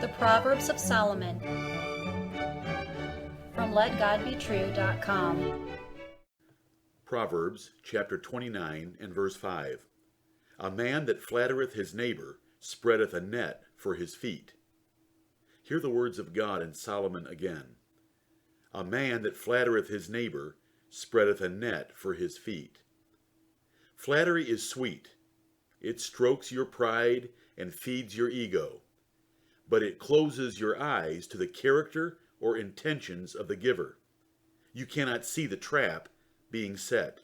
The Proverbs of Solomon from LetGodBetrue.com. Proverbs chapter 29 and verse 5. A man that flattereth his neighbor spreadeth a net for his feet. Hear the words of God in Solomon again. A man that flattereth his neighbor spreadeth a net for his feet. Flattery is sweet. It strokes your pride and feeds your ego, but it closes your eyes to the character or intentions of the giver. You cannot see the trap being set.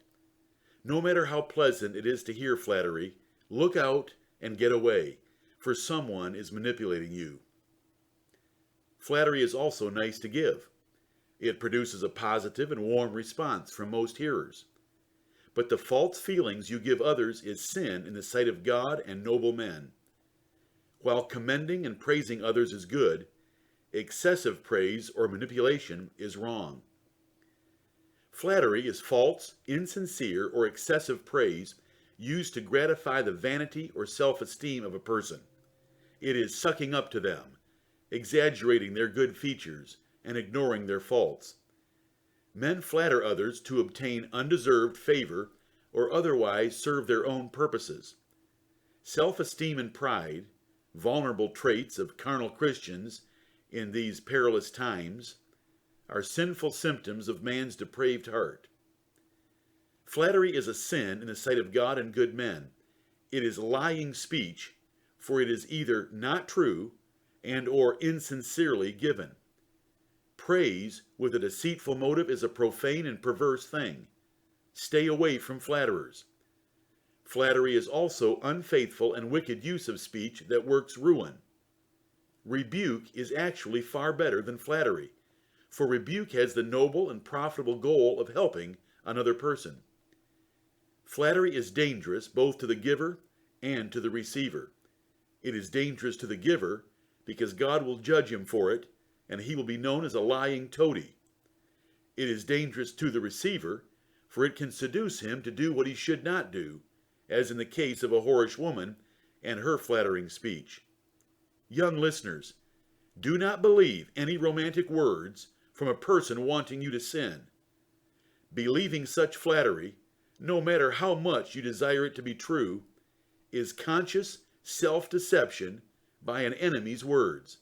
No matter how pleasant it is to hear flattery, look out and get away, for someone is manipulating you. Flattery is also nice to give. It produces a positive and warm response from most hearers. But the false feelings you give others is sin in the sight of God and noble men. While commending and praising others is good, excessive praise or manipulation is wrong. Flattery is false, insincere, or excessive praise used to gratify the vanity or self-esteem of a person. It is sucking up to them, exaggerating their good features, and ignoring their faults. Men flatter others to obtain undeserved favor or otherwise serve their own purposes. Self-esteem and pride, vulnerable traits of carnal Christians in these perilous times, are sinful symptoms of man's depraved heart. Flattery is a sin in the sight of God and good men. It is lying speech, for it is either not true and or insincerely given. Praise with a deceitful motive is a profane and perverse thing. Stay away from flatterers. Flattery is also unfaithful and wicked use of speech that works ruin. Rebuke is actually far better than flattery, for rebuke has the noble and profitable goal of helping another person. Flattery is dangerous both to the giver and to the receiver. It is dangerous to the giver because God will judge him for it, and he will be known as a lying toady. It is dangerous to the receiver, for it can seduce him to do what he should not do, as in the case of a whorish woman and her flattering speech. Young listeners, do not believe any romantic words from a person wanting you to sin. Believing such flattery, no matter how much you desire it to be true, is conscious self-deception by an enemy's words.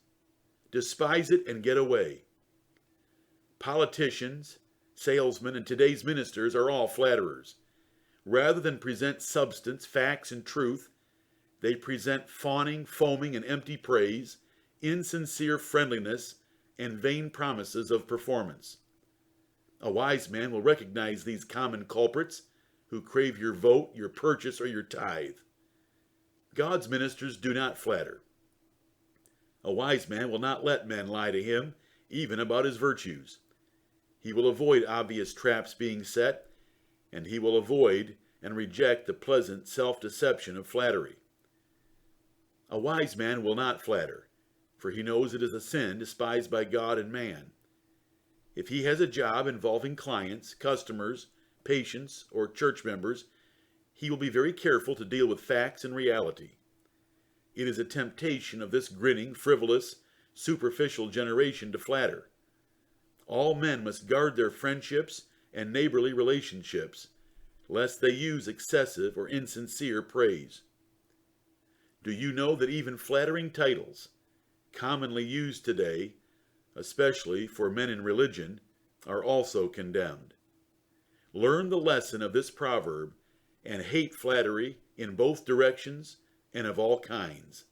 Despise it and get away. Politicians, salesmen, and today's ministers are all flatterers. Rather than present substance, facts, and truth, they present fawning, foaming, and empty praise, insincere friendliness, and vain promises of performance. A wise man will recognize these common culprits who crave your vote, your purchase, or your tithe. God's ministers do not flatter. A wise man will not let men lie to him, even about his virtues. He will avoid obvious traps being set, and he will avoid and reject the pleasant self-deception of flattery. A wise man will not flatter, for he knows it is a sin despised by God and man. If he has a job involving clients, customers, patients, or church members, he will be very careful to deal with facts and reality. It is a temptation of this grinning, frivolous, superficial generation to flatter. All men must guard their friendships and neighborly relationships, lest they use excessive or insincere praise. Do you know that even flattering titles, commonly used today, especially for men in religion, are also condemned? Learn the lesson of this proverb and hate flattery in both directions and of all kinds.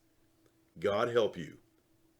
God help you.